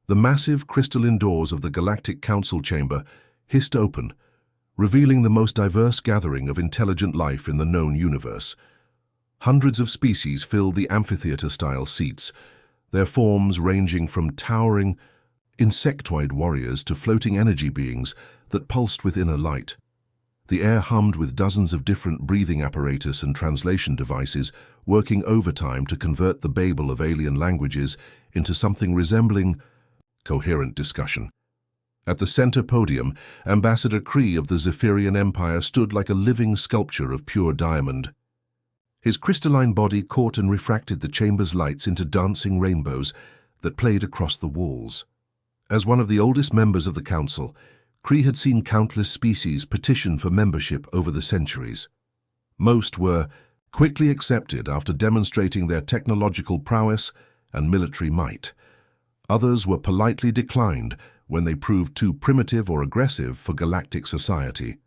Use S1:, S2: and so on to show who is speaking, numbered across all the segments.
S1: The massive crystalline doors of the Galactic Council chamber hissed open, revealing the most diverse gathering of intelligent life in the known universe. Hundreds of species filled the amphitheater-style seats, their forms ranging from towering, insectoid warriors to floating energy beings that pulsed with inner light. The air hummed with dozens of different breathing apparatus and translation devices working overtime to convert the babel of alien languages into something resembling coherent discussion. At the center podium, Ambassador Kree of the Zephyrian Empire stood like a living sculpture of pure diamond. His crystalline body caught and refracted the chamber's lights into dancing rainbows that played across the walls. As one of the oldest members of the Council, Kree had seen countless species petition for membership over the centuries. Most were quickly accepted after demonstrating their technological prowess and military might. Others were politely declined when they proved too primitive or aggressive for galactic society.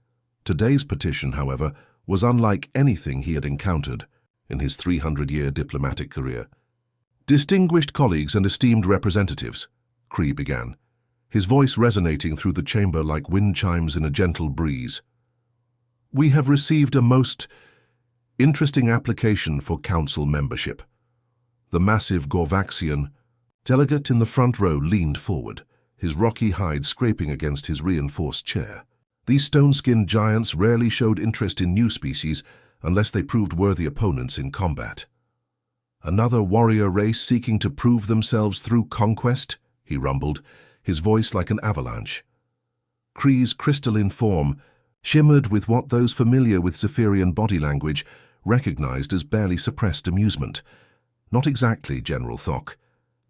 S1: Today's petition, however, was unlike anything he had encountered in his 300-year diplomatic career. "Distinguished colleagues and esteemed representatives," Kree began, his voice resonating through the chamber like wind chimes in a gentle breeze. "We have received a most interesting application for council membership." The massive Gorvaxian delegate in the front row leaned forward, his rocky hide scraping against his reinforced chair. These stone-skinned giants rarely showed interest in new species unless they proved worthy opponents in combat. "Another warrior race seeking to prove themselves through conquest?" he rumbled, his voice like an avalanche. Kree's crystalline form shimmered with what those familiar with Zephyrian body language recognized as barely suppressed amusement. "Not exactly, General Thok.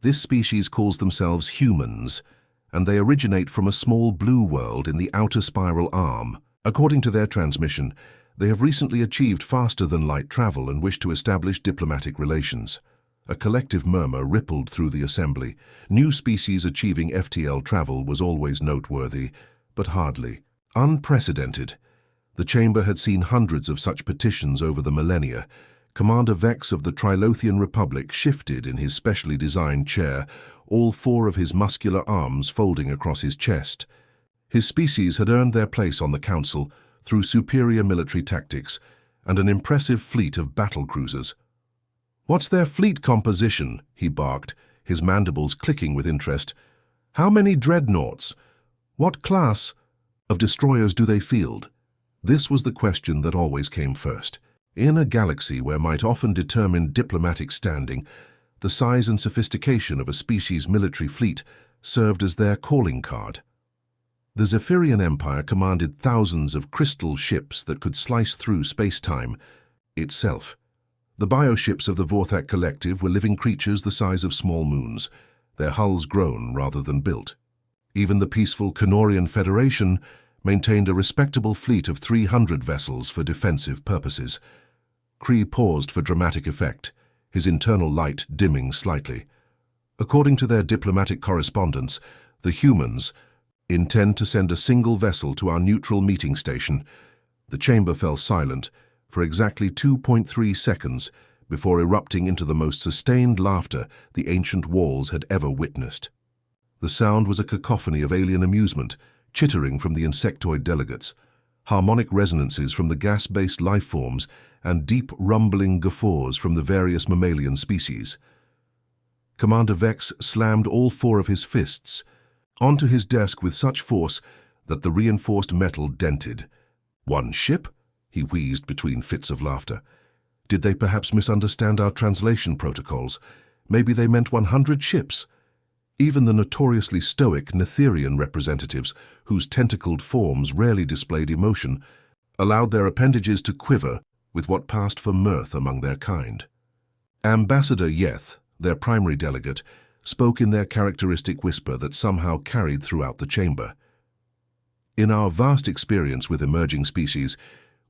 S1: This species calls themselves humans, and they originate from a small blue world in the outer spiral arm. According to their transmission, they have recently achieved faster-than-light travel and wish to establish diplomatic relations." A collective murmur rippled through the assembly. New species achieving FTL travel was always noteworthy, but hardly unprecedented. The chamber had seen hundreds of such petitions over the millennia. Commander Vex of the Trilothian Republic shifted in his specially designed chair, all four of his muscular arms folding across his chest. His species had earned their place on the Council through superior military tactics and an impressive fleet of battle cruisers. "What's their fleet composition?" he barked, his mandibles clicking with interest. "How many dreadnoughts? What class of destroyers do they field?" This was the question that always came first. In a galaxy where might often determine diplomatic standing, the size and sophistication of a species' military fleet served as their calling card. The Zephyrian Empire commanded thousands of crystal ships that could slice through space-time itself. The bioships of the Vorthak Collective were living creatures the size of small moons, their hulls grown rather than built. Even the peaceful Canorian Federation maintained a respectable fleet of 300 vessels for defensive purposes. Kree paused for dramatic effect, his internal light dimming slightly. "According to their diplomatic correspondence, the humans intend to send a single vessel to our neutral meeting station." The chamber fell silent for exactly 2.3 seconds before erupting into the most sustained laughter the ancient walls had ever witnessed. The sound was a cacophony of alien amusement, chittering from the insectoid delegates, harmonic resonances from the gas-based life forms, and deep rumbling guffaws from the various mammalian species. Commander Vex slammed all four of his fists onto his desk with such force that the reinforced metal dented. "One ship?" he wheezed between fits of laughter. "Did they perhaps misunderstand our translation protocols? Maybe they meant 100 ships." Even the notoriously stoic Netherian representatives, whose tentacled forms rarely displayed emotion, allowed their appendages to quiver with what passed for mirth among their kind. Ambassador Yeth, their primary delegate, spoke in their characteristic whisper that somehow carried throughout the chamber. "In our vast experience with emerging species,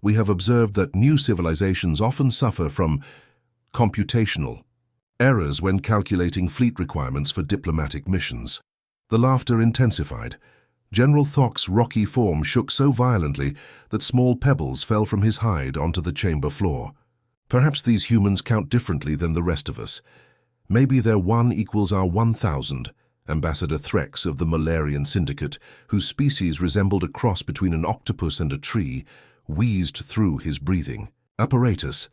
S1: we have observed that new civilizations often suffer from computational errors when calculating fleet requirements for diplomatic missions." The laughter intensified. General Thok's rocky form shook so violently that small pebbles fell from his hide onto the chamber floor. "Perhaps these humans count differently than the rest of us. Maybe their 1 equals our 1,000. Ambassador Threx of the Malarian Syndicate, whose species resembled a cross between an octopus and a tree, wheezed through his breathing. Apparatus.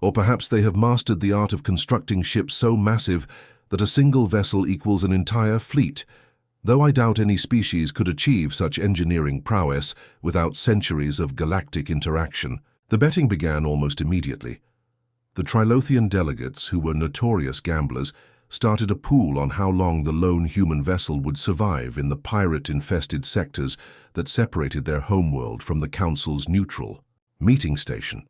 S1: Or perhaps they have mastered the art of constructing ships so massive that a single vessel equals an entire fleet, though I doubt any species could achieve such engineering prowess without centuries of galactic interaction. The betting began almost immediately. The Trilothian delegates, who were notorious gamblers, started a pool on how long the lone human vessel would survive in the pirate-infested sectors that separated their homeworld from the Council's neutral meeting station.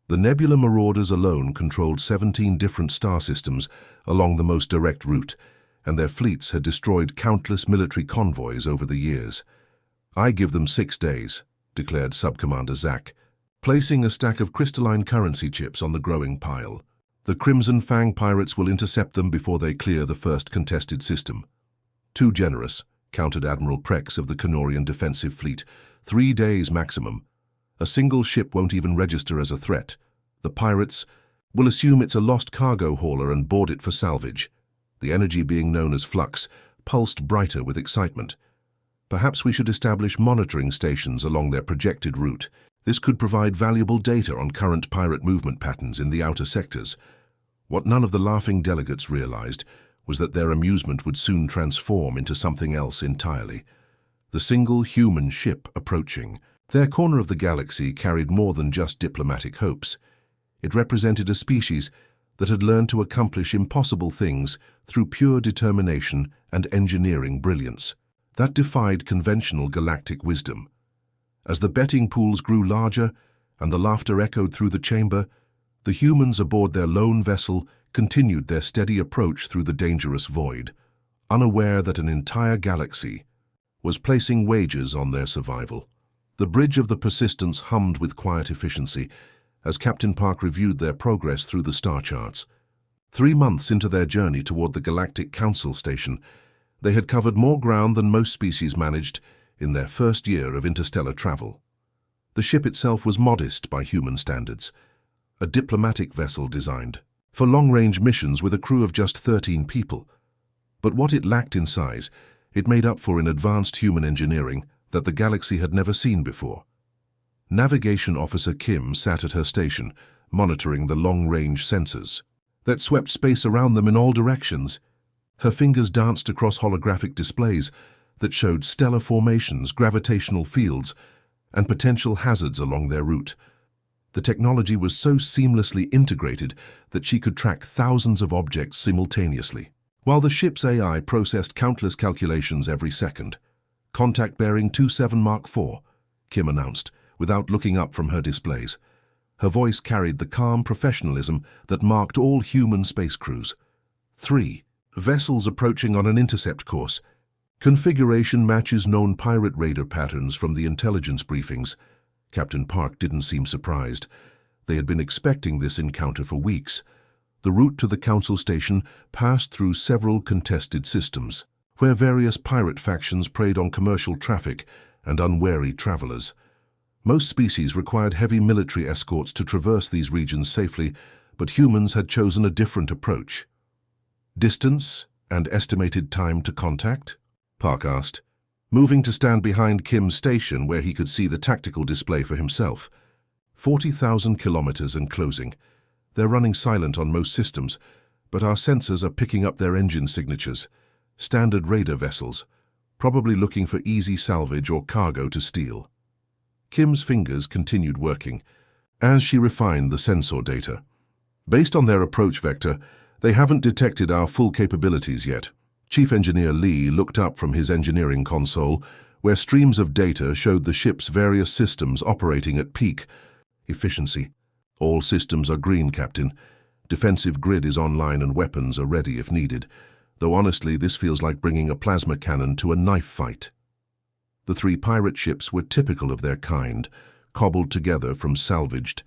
S1: The Nebula Marauders alone controlled 17 different star systems along the most direct route, and their fleets had destroyed countless military convoys over the years. "I give them 6 days," declared Subcommander Zack, placing a stack of crystalline currency chips on the growing pile. "The Crimson Fang pirates will intercept them before they clear the first contested system." "Too generous," countered Admiral Prex of the Canorian Defensive Fleet. 3 days maximum. A single ship won't even register as a threat. The pirates will assume it's a lost cargo hauler and board it for salvage. The energy, being known as flux, pulsed brighter with excitement. "Perhaps we should establish monitoring stations along their projected route. This could provide valuable data on current pirate movement patterns in the outer sectors." What none of the laughing delegates realized was that their amusement would soon transform into something else entirely. The single human ship approaching. Their corner of the galaxy carried more than just diplomatic hopes. It represented a species that had learned to accomplish impossible things through pure determination and engineering brilliance. That defied conventional galactic wisdom. As the betting pools grew larger and the laughter echoed through the chamber, the humans aboard their lone vessel continued their steady approach through the dangerous void, unaware that an entire galaxy was placing wagers on their survival. The bridge of the Persistence hummed with quiet efficiency as Captain Park reviewed their progress through the star charts. 3 months into their journey toward the Galactic Council Station, they had covered more ground than most species managed in their first year of interstellar travel. The ship itself was modest by human standards, a diplomatic vessel designed for long-range missions with a crew of just 13 people. But what it lacked in size, it made up for in advanced human engineering that the galaxy had never seen before. Navigation Officer Kim sat at her station, monitoring the long-range sensors that swept space around them in all directions. Her fingers danced across holographic displays that showed stellar formations, gravitational fields, and potential hazards along their route. The technology was so seamlessly integrated that she could track thousands of objects simultaneously, while the ship's AI processed countless calculations every second. "Contact bearing 27 Mark 4, Kim announced, without looking up from her displays. Her voice carried the calm professionalism that marked all human space crews. 3. Vessels approaching on an intercept course. Configuration matches known pirate raider patterns from the intelligence briefings." Captain Park didn't seem surprised. They had been expecting this encounter for weeks. The route to the Council Station passed through several contested systems, where various pirate factions preyed on commercial traffic and unwary travelers. Most species required heavy military escorts to traverse these regions safely, but humans had chosen a different approach. "Distance and estimated time to contact?" Park asked, moving to stand behind Kim's station where he could see the tactical display for himself. 40,000 kilometers and closing. They're running silent on most systems, but our sensors are picking up their engine signatures. Standard raider vessels, probably looking for easy salvage or cargo to steal. Kim's fingers continued working as she refined the sensor data. "Based on their approach vector, they haven't detected our full capabilities yet." Chief Engineer Lee looked up from his engineering console, where streams of data showed the ship's various systems operating at peak efficiency. "All systems are green, Captain. Defensive grid is online and weapons are ready if needed, though honestly this feels like bringing a plasma cannon to a knife fight." The 3 pirate ships were typical of their kind, cobbled together from salvaged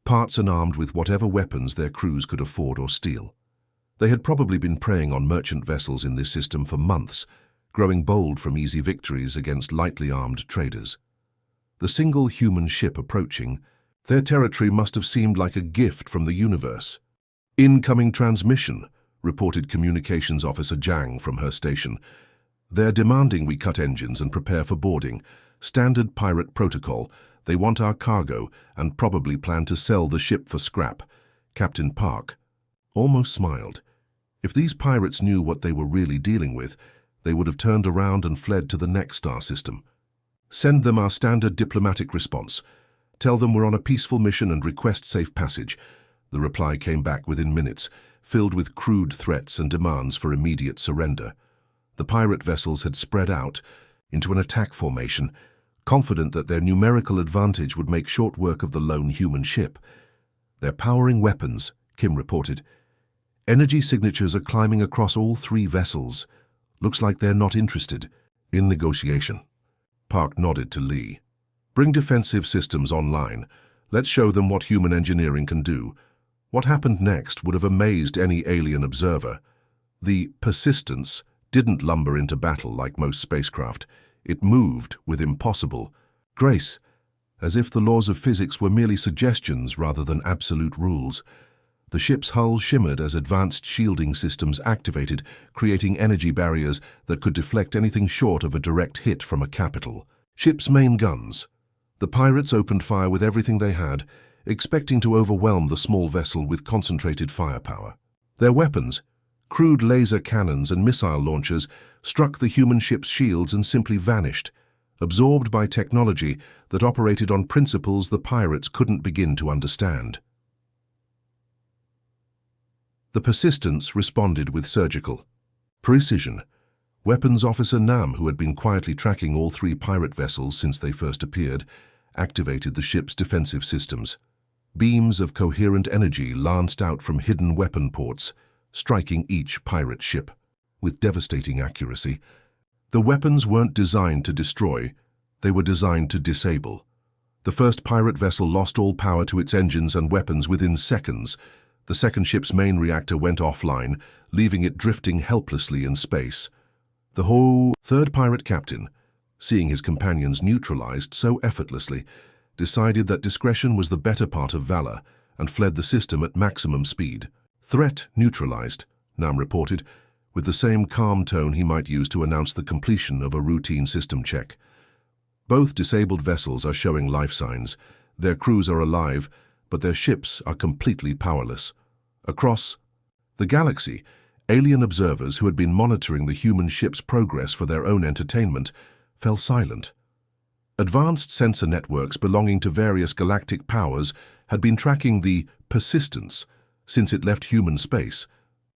S1: parts and armed with whatever weapons their crews could afford or steal. They had probably been preying on merchant vessels in this system for months, growing bold from easy victories against lightly armed traders. The single human ship approaching, their territory must have seemed like a gift from the universe. "Incoming transmission. reported Communications Officer Zhang from her station. "They're demanding we cut engines and prepare for boarding. Standard pirate protocol. They want our cargo and probably plan to sell the ship for scrap." Captain Park almost smiled. If these pirates knew what they were really dealing with, they would have turned around and fled to the next star system. "Send them our standard diplomatic response. Tell them we're on a peaceful mission and request safe passage." The reply came back within minutes, filled with crude threats and demands for immediate surrender. The pirate vessels had spread out into an attack formation, confident that their numerical advantage would make short work of the lone human ship. "They're powering weapons," Kim reported. "Energy signatures are climbing across all 3 vessels. Looks like they're not interested in negotiation." Park nodded to Lee. "Bring defensive systems online. Let's show them what human engineering can do." What happened next would have amazed any alien observer. The Persistence didn't lumber into battle like most spacecraft. It moved with impossible grace, as if the laws of physics were merely suggestions rather than absolute rules. The ship's hull shimmered as advanced shielding systems activated, creating energy barriers that could deflect anything short of a direct hit from a capital. Ship's main guns. The pirates opened fire with everything they had, expecting to overwhelm the small vessel with concentrated firepower. Their weapons, crude laser cannons and missile launchers, struck the human ship's shields and simply vanished, absorbed by technology that operated on principles the pirates couldn't begin to understand. The Persistence responded with surgical precision. Weapons Officer Nam, who had been quietly tracking all 3 pirate vessels since they first appeared, activated the ship's defensive systems. Beams of coherent energy lanced out from hidden weapon ports, striking each pirate ship with devastating accuracy. The weapons weren't designed to destroy, they were designed to disable. The first pirate vessel lost all power to its engines and weapons within seconds. The second ship's main reactor went offline, leaving it drifting helplessly in space. The whole third pirate captain, seeing his companions neutralized so effortlessly, decided that discretion was the better part of valor and fled the system at maximum speed. "Threat neutralized," Nam reported, with the same calm tone he might use to announce the completion of a routine system check. "Both disabled vessels are showing life signs. Their crews are alive, but their ships are completely powerless." Across the galaxy, alien observers who had been monitoring the human ship's progress for their own entertainment fell silent. Advanced sensor networks belonging to various galactic powers had been tracking the Persistence since it left human space,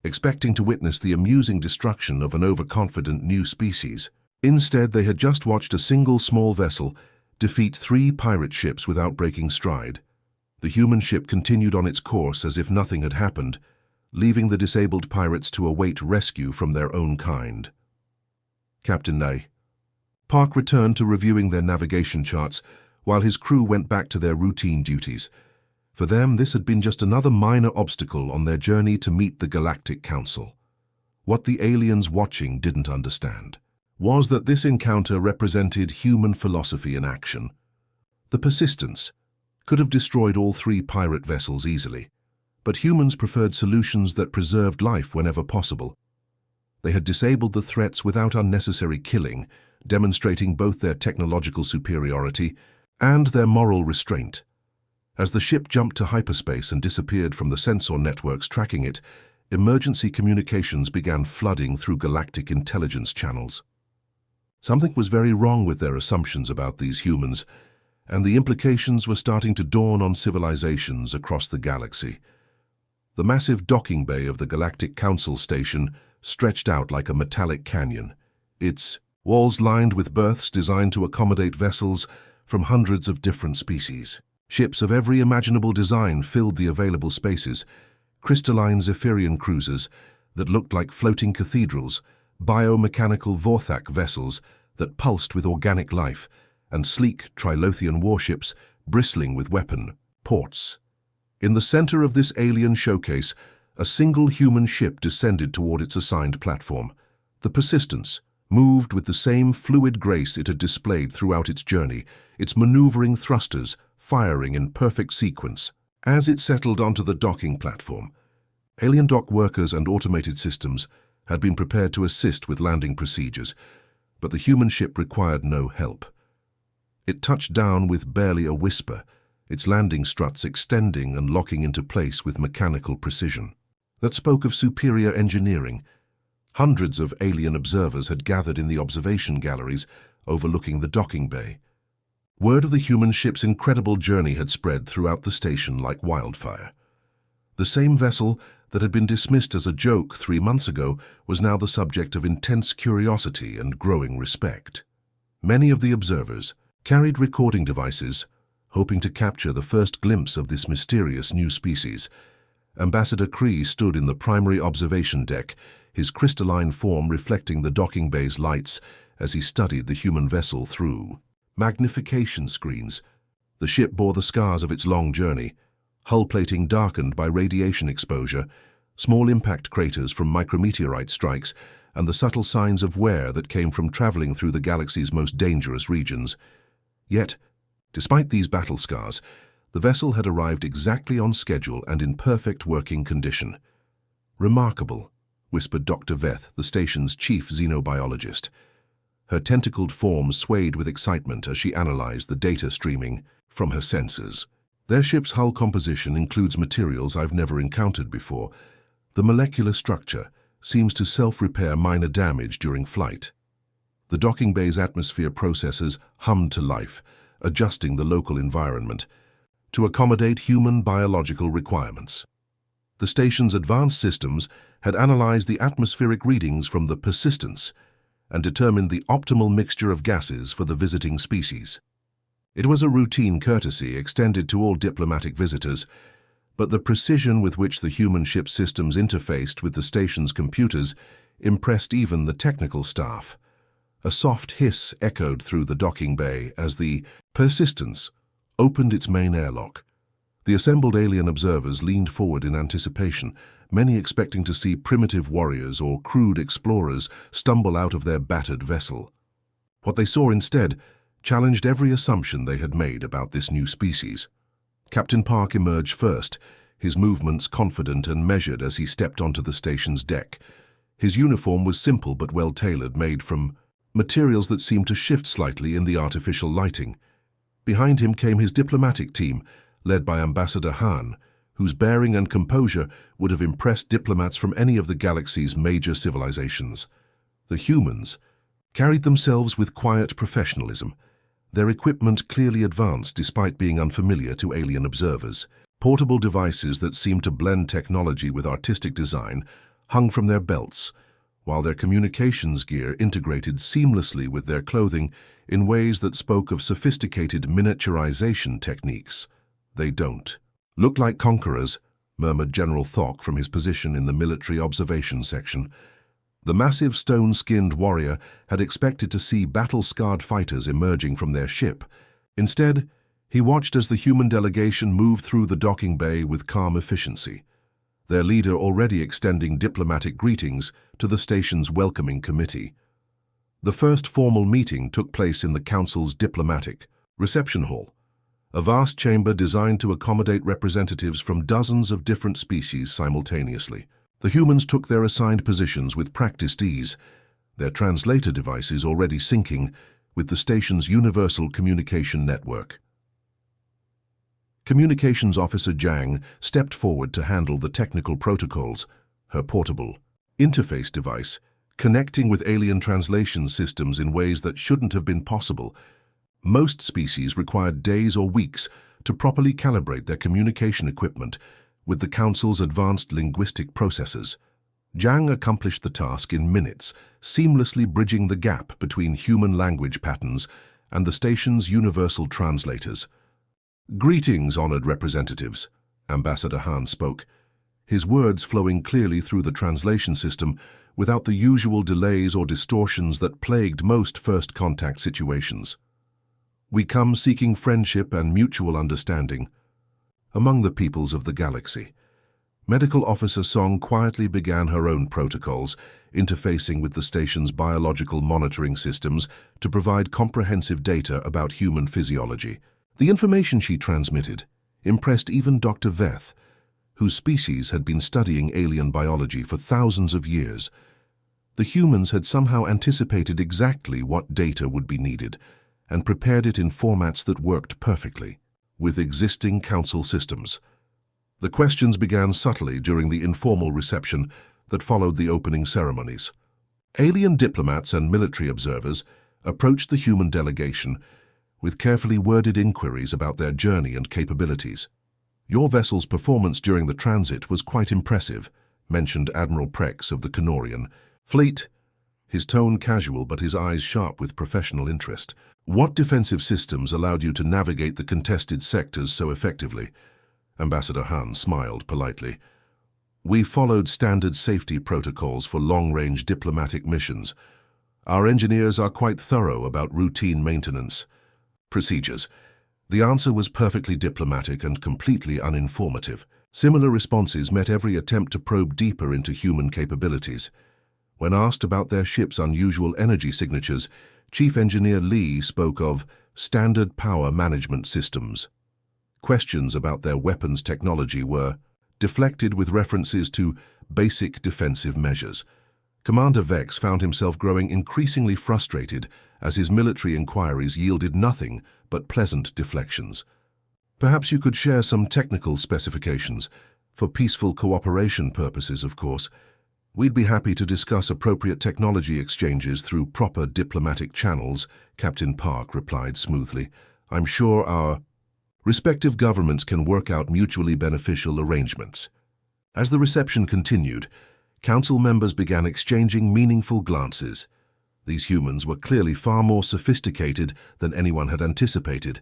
S1: expecting to witness the amusing destruction of an overconfident new species. Instead, they had just watched a single small vessel defeat 3 pirate ships without breaking stride. The human ship continued on its course as if nothing had happened, leaving the disabled pirates to await rescue from their own kind. Captain Nay. Park returned to reviewing their navigation charts, while his crew went back to their routine duties. For them, this had been just another minor obstacle on their journey to meet the Galactic Council. What the aliens watching didn't understand was that this encounter represented human philosophy in action. The Persistence could have destroyed all 3 pirate vessels easily, but humans preferred solutions that preserved life whenever possible. They had disabled the threats without unnecessary killing, demonstrating both their technological superiority and their moral restraint. As the ship jumped to hyperspace and disappeared from the sensor networks tracking it, emergency communications began flooding through galactic intelligence channels. Something was very wrong with their assumptions about these humans, and the implications were starting to dawn on civilizations across the galaxy. The massive docking bay of the Galactic Council station stretched out like a metallic canyon, its walls lined with berths designed to accommodate vessels from hundreds of different species. Ships of every imaginable design filled the available spaces, crystalline Zephyrian cruisers that looked like floating cathedrals, biomechanical Vorthak vessels that pulsed with organic life, and sleek Trilothian warships bristling with weapon ports. In the center of this alien showcase, a single human ship descended toward its assigned platform. The Persistence moved with the same fluid grace it had displayed throughout its journey, its maneuvering thrusters firing in perfect sequence. As it settled onto the docking platform, Alien dock workers and automated systems had been prepared to assist with landing procedures, but the human ship required no help. It touched down with barely a whisper, its landing struts extending and locking into place with mechanical precision. That spoke of superior engineering. Hundreds of alien observers had gathered in the observation galleries overlooking the docking bay. Word of the human ship's incredible journey had spread throughout the station like wildfire. The same vessel that had been dismissed as a joke 3 months ago was now the subject of intense curiosity and growing respect. Many of the observers carried recording devices, hoping to capture the first glimpse of this mysterious new species. Ambassador Kree stood in the primary observation deck, his crystalline form reflecting the docking bay's lights as he studied the human vessel through magnification screens. The ship bore the scars of its long journey, hull plating darkened by radiation exposure, small impact craters from micrometeorite strikes, and the subtle signs of wear that came from traveling through the galaxy's most dangerous regions. Yet, despite these battle scars, the vessel had arrived exactly on schedule and in perfect working condition. "Remarkable," whispered Dr. Veth, the station's chief xenobiologist. Her tentacled form swayed with excitement as she analyzed the data streaming from her sensors. "Their ship's hull composition includes materials I've never encountered before. The molecular structure seems to self-repair minor damage during flight." The docking bay's atmosphere processes hummed to life, adjusting the local environment to accommodate human biological requirements. The station's advanced systems had analyzed the atmospheric readings from the persistence and determined the optimal mixture of gases for the visiting species. It was a routine courtesy extended to all diplomatic visitors, but the precision with which the human ship systems interfaced with the station's computers impressed even the technical staff. A soft hiss echoed through the docking bay as the Persistence opened its main airlock. The assembled alien observers leaned forward in anticipation, many expecting to see primitive warriors or crude explorers stumble out of their battered vessel. What they saw instead challenged every assumption they had made about this new species. Captain Park emerged first, his movements confident and measured as he stepped onto the station's deck. His uniform was simple but well-tailored, made from materials that seemed to shift slightly in the artificial lighting. Behind him came his diplomatic team, led by Ambassador Han, whose bearing and composure would have impressed diplomats from any of the galaxy's major civilizations. The humans carried themselves with quiet professionalism, their equipment clearly advanced despite being unfamiliar to alien observers. Portable devices that seemed to blend technology with artistic design hung from their belts, while their communications gear integrated seamlessly with their clothing in ways that spoke of sophisticated miniaturization techniques. "They don't look like conquerors," murmured General Thok from his position in the military observation section. The massive stone-skinned warrior had expected to see battle-scarred fighters emerging from their ship. Instead, he watched as the human delegation moved through the docking bay with calm efficiency, their leader already extending diplomatic greetings to the station's welcoming committee. The first formal meeting took place in the Council's diplomatic reception hall, a vast chamber designed to accommodate representatives from dozens of different species simultaneously. The humans took their assigned positions with practiced ease, their translator devices already syncing with the station's universal communication network. Communications Officer Zhang stepped forward to handle the technical protocols, her portable interface device connecting with alien translation systems in ways that shouldn't have been possible. Most species required days or weeks to properly calibrate their communication equipment with the Council's advanced linguistic processors. Zhang accomplished the task in minutes, seamlessly bridging the gap between human language patterns and the station's universal translators. "Greetings, honored representatives," Ambassador Han spoke, his words flowing clearly through the translation system without the usual delays or distortions that plagued most first contact situations. "We come seeking friendship and mutual understanding among the peoples of the galaxy." Medical Officer Song quietly began her own protocols, interfacing with the station's biological monitoring systems to provide comprehensive data about human physiology. The information she transmitted impressed even Dr. Veth, whose species had been studying alien biology for thousands of years. The humans had somehow anticipated exactly what data would be needed and prepared it in formats that worked perfectly with existing council systems. The questions began subtly during the informal reception that followed the opening ceremonies. Alien diplomats and military observers approached the human delegation with carefully worded inquiries about their journey and capabilities. "Your vessel's performance during the transit was quite impressive," mentioned Admiral Prex of the Canorian fleet, his tone casual but his eyes sharp with professional interest. "What defensive systems allowed you to navigate the contested sectors so effectively?" Ambassador Han smiled politely. "We followed standard safety protocols for long-range diplomatic missions. Our engineers are quite thorough about routine maintenance procedures." The answer was perfectly diplomatic and completely uninformative. Similar responses met every attempt to probe deeper into human capabilities. When asked about their ship's unusual energy signatures, Chief Engineer Lee spoke of standard power management systems. Questions about their weapons technology were deflected with references to basic defensive measures. Commander Vex found himself growing increasingly frustrated as his military inquiries yielded nothing but pleasant deflections. "Perhaps you could share some technical specifications, for peaceful cooperation purposes, of course. We'd be happy to discuss appropriate technology exchanges through proper diplomatic channels," Captain Park replied smoothly. "I'm sure our respective governments can work out mutually beneficial arrangements." As the reception continued, council members began exchanging meaningful glances. These humans were clearly far more sophisticated than anyone had anticipated.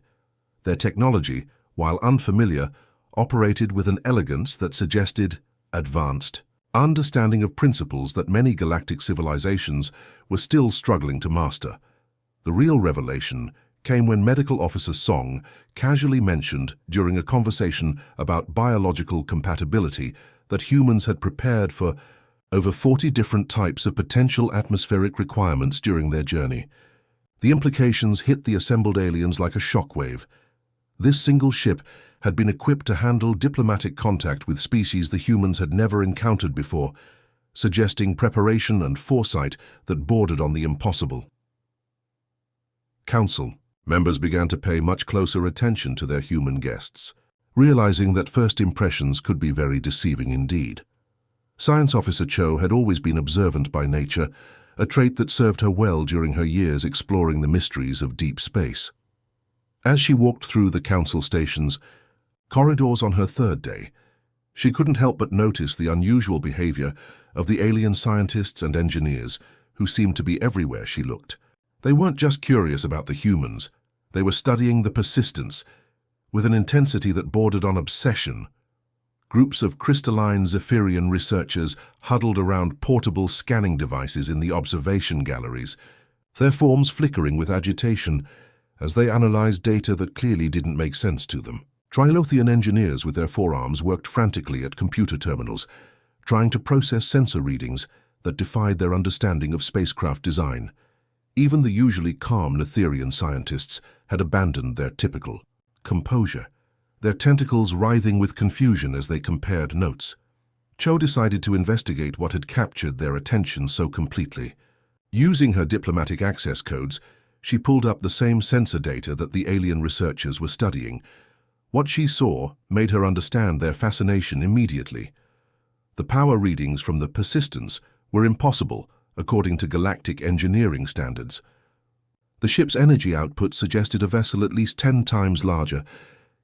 S1: Their technology, while unfamiliar, operated with an elegance that suggested advanced understanding of principles that many galactic civilizations were still struggling to master. The real revelation came when Medical Officer Song casually mentioned during a conversation about biological compatibility that humans had prepared for over 40 different types of potential atmospheric requirements during their journey. The implications hit the assembled aliens like a shockwave. This single ship had been equipped to handle diplomatic contact with species the humans had never encountered before, suggesting preparation and foresight that bordered on the impossible. Council members began to pay much closer attention to their human guests, realizing that first impressions could be very deceiving indeed. Science Officer Cho had always been observant by nature, a trait that served her well during her years exploring the mysteries of deep space. As she walked through the council stations, corridors on her third day, she couldn't help but notice the unusual behavior of the alien scientists and engineers who seemed to be everywhere she looked. They weren't just curious about the humans, they were studying the persistence with an intensity that bordered on obsession. Groups of crystalline Zephyrian researchers huddled around portable scanning devices in the observation galleries, their forms flickering with agitation as they analyzed data that clearly didn't make sense to them. Trilothian engineers with their forearms worked frantically at computer terminals, trying to process sensor readings that defied their understanding of spacecraft design. Even the usually calm Netherian scientists had abandoned their typical composure, their tentacles writhing with confusion as they compared notes. Cho decided to investigate what had captured their attention so completely. Using her diplomatic access codes, she pulled up the same sensor data that the alien researchers were studying. What she saw made her understand their fascination immediately. The power readings from the persistence were impossible according to galactic engineering standards. The ship's energy output suggested a vessel at least 10 times larger,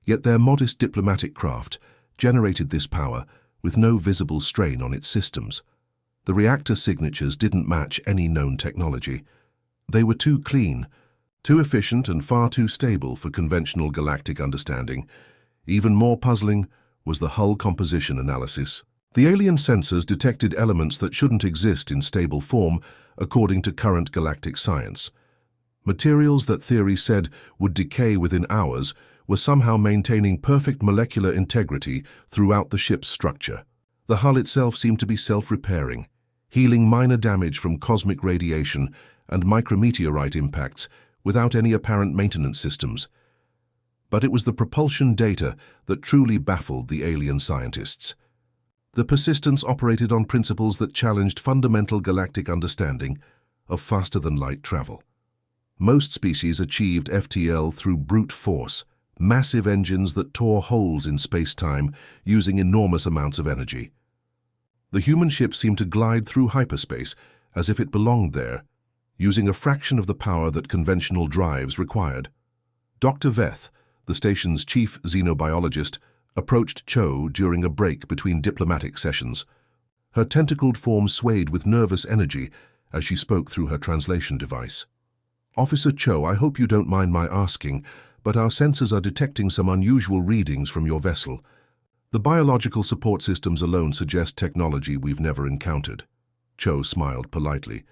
S1: yet their modest diplomatic craft generated this power with no visible strain on its systems. The reactor signatures didn't match any known technology. They were too clean, too efficient and far too stable for conventional galactic understanding. Even more puzzling was the hull composition analysis. The alien sensors detected elements that shouldn't exist in stable form according to current galactic science. Materials that theory said would decay within hours were somehow maintaining perfect molecular integrity throughout the ship's structure. The hull itself seemed to be self-repairing, healing minor damage from cosmic radiation and micrometeorite impacts without any apparent maintenance systems. But it was the propulsion data that truly baffled the alien scientists. The Persistence operated on principles that challenged fundamental galactic understanding of faster-than-light travel. Most species achieved FTL through brute force, massive engines that tore holes in space-time using enormous amounts of energy. The human ship seemed to glide through hyperspace as if it belonged there, using a fraction of the power that conventional drives required. Dr. Veth, the station's chief xenobiologist, approached Cho during a break between diplomatic sessions. Her tentacled form swayed with nervous energy as she spoke through her translation device. "Officer Cho, I hope you don't mind my asking, but our sensors are detecting some unusual readings from your vessel. The biological support systems alone suggest technology we've never encountered." Cho smiled politely.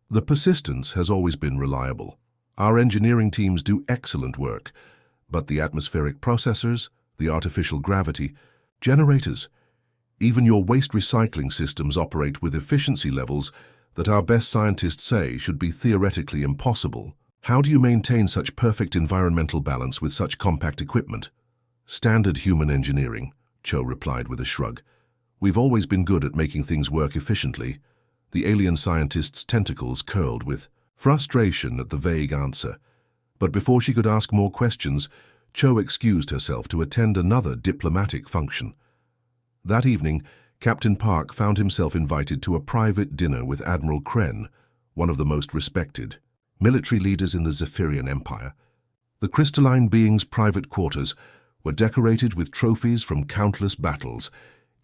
S1: "The Persistence has always been reliable. Our engineering teams do excellent work, but the atmospheric processors, the artificial gravity, generators, even your waste recycling systems operate with efficiency levels that our best scientists say should be theoretically impossible. How do you maintain such perfect environmental balance with such compact equipment?" "Standard human engineering," Cho replied with a shrug. "We've always been good at making things work efficiently." The alien scientist's tentacles curled with frustration at the vague answer. But before she could ask more questions, Cho excused herself to attend another diplomatic function. That evening, Captain Park found himself invited to a private dinner with Admiral Kren, one of the most respected military leaders in the Zephyrian Empire. The crystalline being's private quarters were decorated with trophies from countless battles,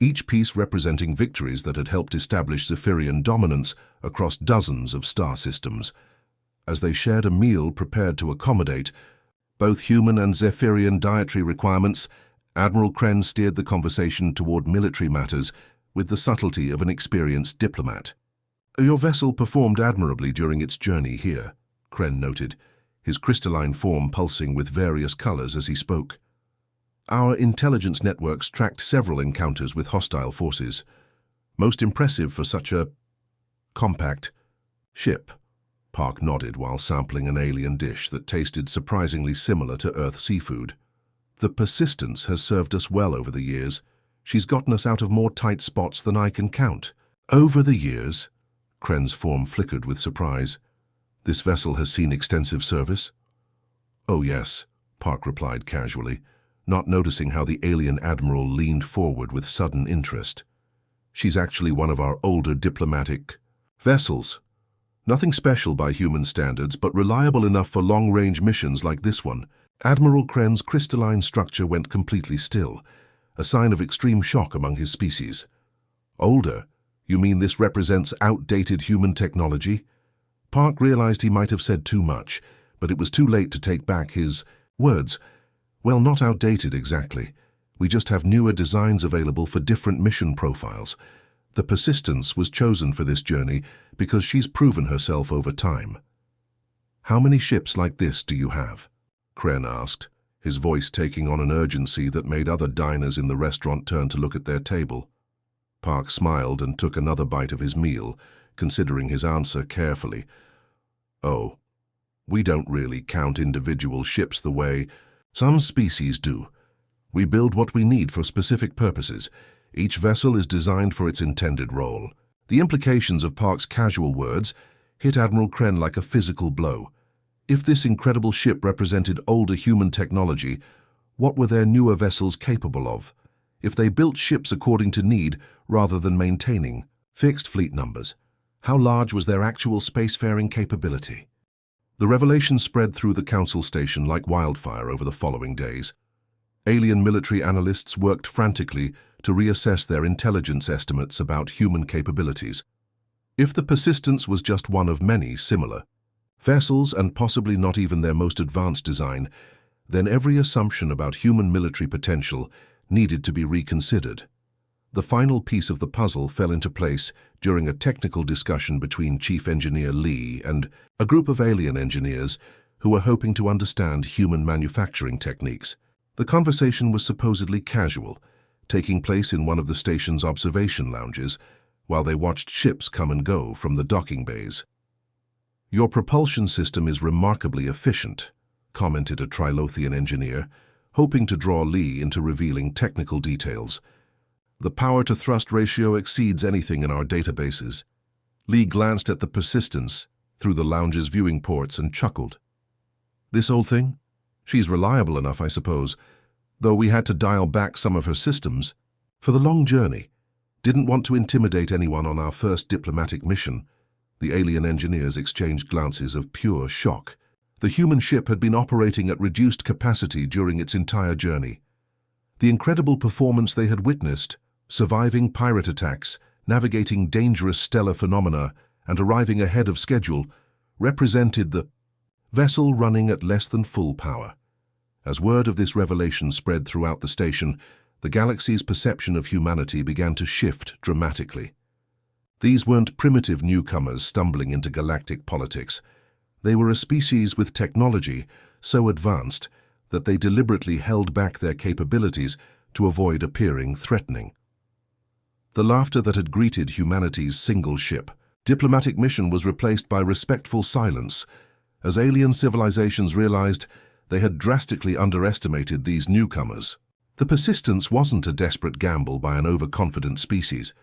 S1: each piece representing victories that had helped establish Zephyrian dominance across dozens of star systems. As they shared a meal prepared to accommodate both human and Zephyrian dietary requirements, Admiral Kren steered the conversation toward military matters with the subtlety of an experienced diplomat. "Your vessel performed admirably during its journey here," Kren noted, his crystalline form pulsing with various colors as he spoke. "Our intelligence networks tracked several encounters with hostile forces. Most impressive for such a compact ship." Park nodded while sampling an alien dish that tasted surprisingly similar to Earth seafood. "The Persistence has served us well over the years. She's gotten us out of more tight spots than I can count." "Over the years?" Kren's form flickered with surprise. "This vessel has seen extensive service?" "Oh yes," Park replied casually, not noticing how the alien admiral leaned forward with sudden interest. "She's actually one of our older diplomatic vessels. Nothing special by human standards, but reliable enough for long-range missions like this one." Admiral Kren's crystalline structure went completely still, a sign of extreme shock among his species. "Older? You mean this represents outdated human technology?" Park realized he might have said too much, but it was too late to take back his words. "Well, not outdated exactly. We just have newer designs available for different mission profiles. The Persistence was chosen for this journey because she's proven herself over time." "How many ships like this do you have?" Kren asked, his voice taking on an urgency that made other diners in the restaurant turn to look at their table. Park smiled and took another bite of his meal, considering his answer carefully. "Oh, we don't really count individual ships the way some species do. We build what we need for specific purposes. Each vessel is designed for its intended role." The implications of Park's casual words hit Admiral Kren like a physical blow. If this incredible ship represented older human technology, what were their newer vessels capable of? If they built ships according to need rather than maintaining fixed fleet numbers, how large was their actual spacefaring capability? The revelation spread through the Council station like wildfire over the following days. Alien military analysts worked frantically to reassess their intelligence estimates about human capabilities. If the Persistence was just one of many similar vessels and possibly not even their most advanced design, then every assumption about human military potential needed to be reconsidered. The final piece of the puzzle fell into place during a technical discussion between Chief Engineer Lee and a group of alien engineers who were hoping to understand human manufacturing techniques. The conversation was supposedly casual, taking place in one of the station's observation lounges while they watched ships come and go from the docking bays. "Your propulsion system is remarkably efficient," commented a Trilothian engineer, hoping to draw Lee into revealing technical details. The power-to-thrust ratio exceeds anything in our databases. Lee glanced at the persistence through the lounge's viewing ports and chuckled. This old thing? She's reliable enough, I suppose, though we had to dial back some of her systems. For the long journey, didn't want to intimidate anyone on our first diplomatic mission. The alien engineers exchanged glances of pure shock. The human ship had been operating at reduced capacity during its entire journey. The incredible performance they had witnessed, surviving pirate attacks, navigating dangerous stellar phenomena, and arriving ahead of schedule, represented the vessel running at less than full power. As word of this revelation spread throughout the station, the galaxy's perception of humanity began to shift dramatically. These weren't primitive newcomers stumbling into galactic politics. They were a species with technology so advanced that they deliberately held back their capabilities to avoid appearing threatening. The laughter that had greeted humanity's single ship diplomatic mission was replaced by respectful silence, as alien civilizations realized they had drastically underestimated these newcomers. The persistence wasn't a desperate gamble by an overconfident species.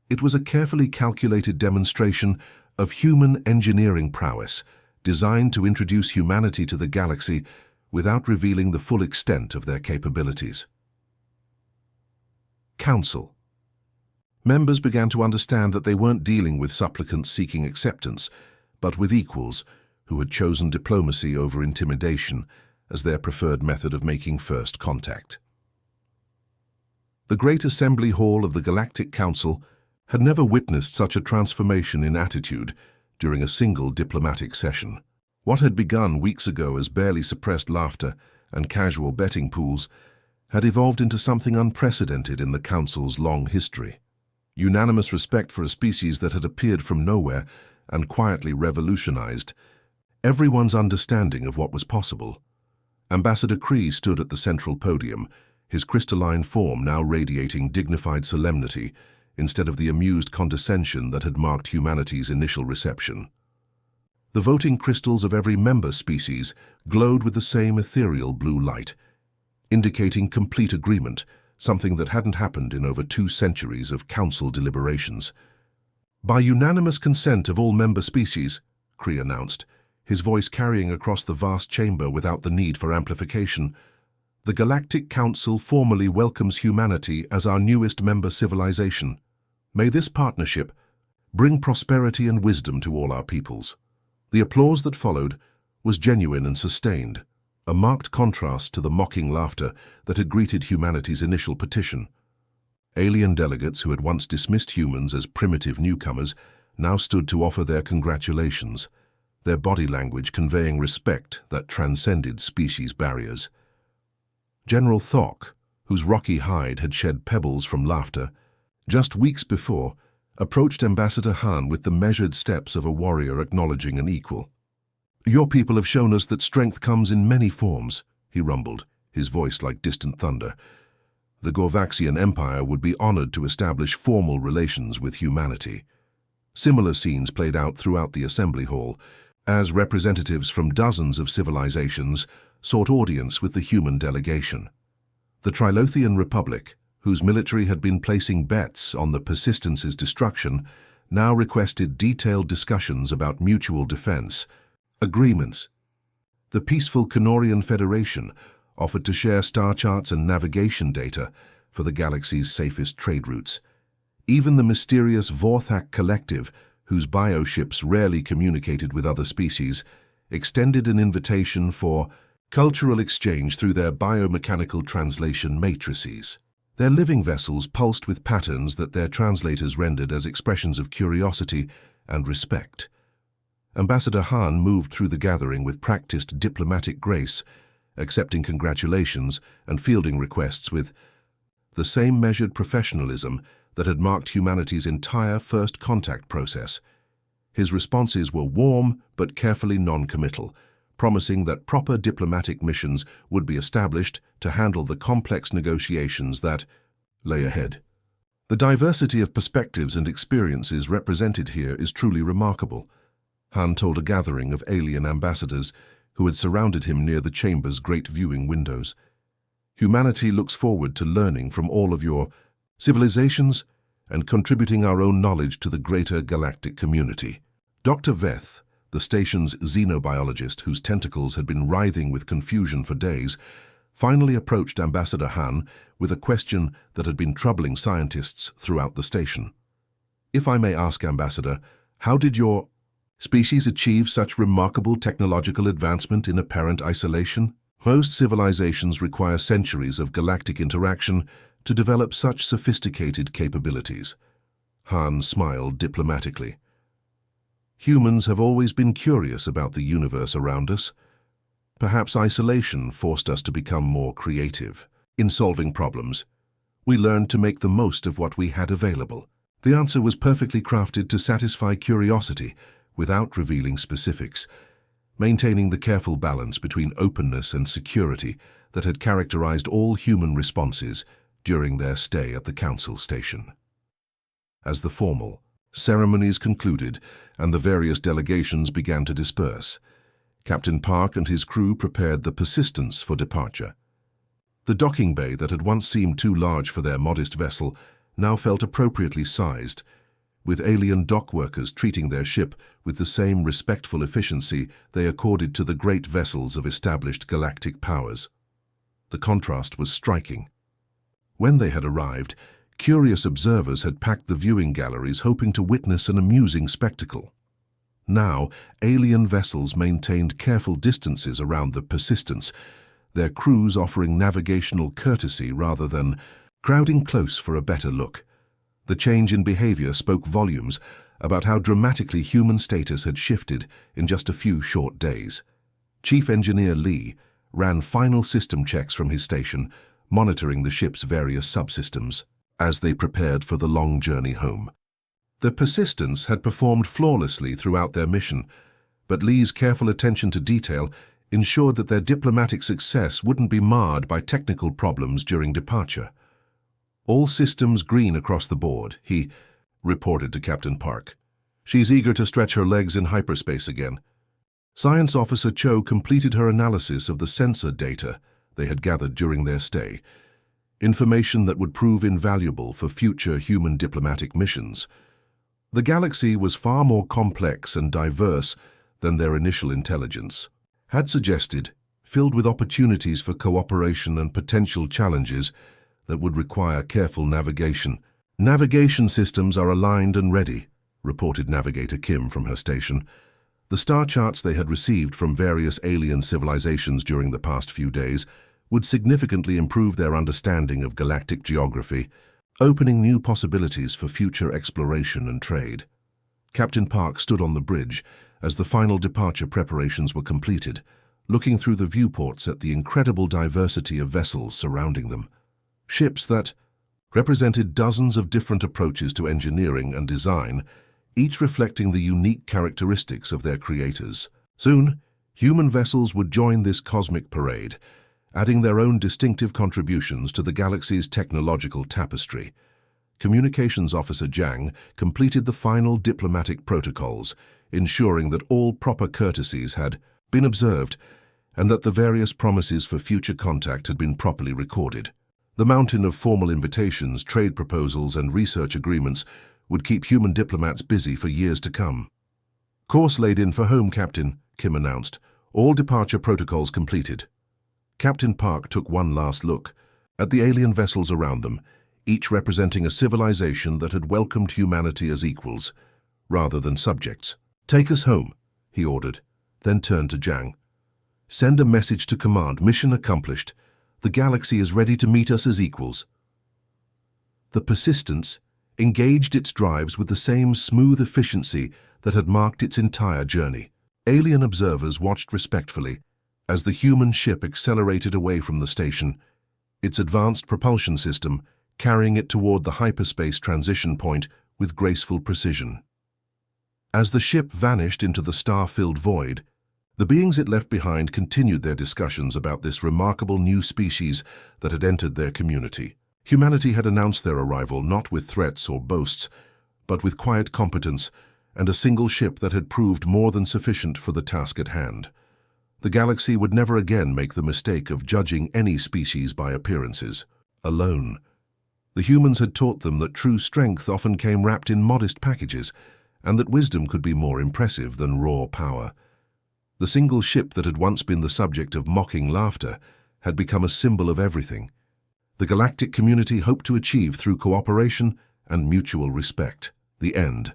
S1: It was a carefully calculated demonstration of human engineering prowess, designed to introduce humanity to the galaxy without revealing the full extent of their capabilities. Council. Members began to understand that they weren't dealing with supplicants seeking acceptance, but with equals who had chosen diplomacy over intimidation as their preferred method of making first contact. The Great Assembly Hall of the Galactic Council had never witnessed such a transformation in attitude during a single diplomatic session. What had begun weeks ago as barely suppressed laughter and casual betting pools had evolved into something unprecedented in the Council's long history. Unanimous respect for a species that had appeared from nowhere and quietly revolutionized everyone's understanding of what was possible. Ambassador Kree stood at the central podium, his crystalline form now radiating dignified solemnity instead of the amused condescension that had marked humanity's initial reception. The voting crystals of every member species glowed with the same ethereal blue light, indicating complete agreement, something that hadn't happened in over 2 centuries of council deliberations. By unanimous consent of all member species, Kree announced, his voice carrying across the vast chamber without the need for amplification, the Galactic Council formally welcomes humanity as our newest member civilization. May this partnership bring prosperity and wisdom to all our peoples. The applause that followed was genuine and sustained, a marked contrast to the mocking laughter that had greeted humanity's initial petition. Alien delegates who had once dismissed humans as primitive newcomers now stood to offer their congratulations, their body language conveying respect that transcended species barriers. General Thok, whose rocky hide had shed pebbles from laughter, just weeks before, approached Ambassador Han with the measured steps of a warrior acknowledging an equal. "Your people have shown us that strength comes in many forms," he rumbled, his voice like distant thunder. The Gorvaxian Empire would be honored to establish formal relations with humanity. Similar scenes played out throughout the Assembly Hall, as representatives from dozens of civilizations sought audience with the human delegation. The Trilothian Republic, whose military had been placing bets on the Persistence's destruction, now requested detailed discussions about mutual defense, agreements. The peaceful Kenorian Federation offered to share star charts and navigation data for the galaxy's safest trade routes. Even the mysterious Vorthak Collective, whose bioships rarely communicated with other species, extended an invitation for cultural exchange through their biomechanical translation matrices. Their living vessels pulsed with patterns that their translators rendered as expressions of curiosity and respect. Ambassador Han moved through the gathering with practiced diplomatic grace, accepting congratulations and fielding requests with the same measured professionalism that had marked humanity's entire first contact process. His responses were warm but carefully non-committal, promising that proper diplomatic missions would be established to handle the complex negotiations that lay ahead. The diversity of perspectives and experiences represented here is truly remarkable, Han told a gathering of alien ambassadors who had surrounded him near the chamber's great viewing windows. Humanity looks forward to learning from all of your civilizations and contributing our own knowledge to the greater galactic community. Dr. Veth, the station's xenobiologist whose tentacles had been writhing with confusion for days, finally approached Ambassador Han with a question that had been troubling scientists throughout the station. If I may ask, Ambassador, how did your species achieve such remarkable technological advancement in apparent isolation? Most civilizations require centuries of galactic interaction to develop such sophisticated capabilities. Han smiled diplomatically. Humans have always been curious about the universe around us. Perhaps isolation forced us to become more creative. In solving problems, we learned to make the most of what we had available. The answer was perfectly crafted to satisfy curiosity without revealing specifics, maintaining the careful balance between openness and security that had characterized all human responses during their stay at the Council Station. As the formal ceremonies concluded and the various delegations began to disperse, Captain Park and his crew prepared the Persistence for departure. The docking bay that had once seemed too large for their modest vessel now felt appropriately sized, with alien dock workers treating their ship with the same respectful efficiency they accorded to the great vessels of established galactic powers. The contrast was striking. When they had arrived, curious observers had packed the viewing galleries hoping to witness an amusing spectacle. Now, alien vessels maintained careful distances around the Persistence, their crews offering navigational courtesy rather than crowding close for a better look. The change in behavior spoke volumes about how dramatically human status had shifted in just a few short days. Chief Engineer Lee ran final system checks from his station, monitoring the ship's various subsystems as they prepared for the long journey home. The Persistence had performed flawlessly throughout their mission, but Lee's careful attention to detail ensured that their diplomatic success wouldn't be marred by technical problems during departure. All systems green across the board, he reported to Captain Park. She's eager to stretch her legs in hyperspace again. Science Officer Cho completed her analysis of the sensor data they had gathered during their stay, information that would prove invaluable for future human diplomatic missions. The galaxy was far more complex and diverse than their initial intelligence had suggested, filled with opportunities for cooperation and potential challenges that would require careful navigation. Navigation systems are aligned and ready, reported Navigator Kim from her station. The star charts they had received from various alien civilizations during the past few days would significantly improve their understanding of galactic geography, opening new possibilities for future exploration and trade. Captain Park stood on the bridge as the final departure preparations were completed, looking through the viewports at the incredible diversity of vessels surrounding them. Ships that represented dozens of different approaches to engineering and design, each reflecting the unique characteristics of their creators. Soon, human vessels would join this cosmic parade, adding their own distinctive contributions to the galaxy's technological tapestry. Communications Officer Zhang completed the final diplomatic protocols, ensuring that all proper courtesies had been observed and that the various promises for future contact had been properly recorded. The mountain of formal invitations, trade proposals, and research agreements would keep human diplomats busy for years to come. Course laid in for home, Captain, Kim announced. All departure protocols completed. Captain Park took one last look at the alien vessels around them, each representing a civilization that had welcomed humanity as equals, rather than subjects. "Take us home," he ordered, then turned to Zhang. "Send a message to command. Mission accomplished. The galaxy is ready to meet us as equals." The Persistence engaged its drives with the same smooth efficiency that had marked its entire journey. Alien observers watched respectfully as the human ship accelerated away from the station, its advanced propulsion system carrying it toward the hyperspace transition point with graceful precision. As the ship vanished into the star-filled void, the beings it left behind continued their discussions about this remarkable new species that had entered their community. Humanity had announced their arrival not with threats or boasts, but with quiet competence and a single ship that had proved more than sufficient for the task at hand. The galaxy would never again make the mistake of judging any species by appearances, alone. The humans had taught them that true strength often came wrapped in modest packages, and that wisdom could be more impressive than raw power. The single ship that had once been the subject of mocking laughter had become a symbol of everything. The galactic community hoped to achieve through cooperation and mutual respect. The end.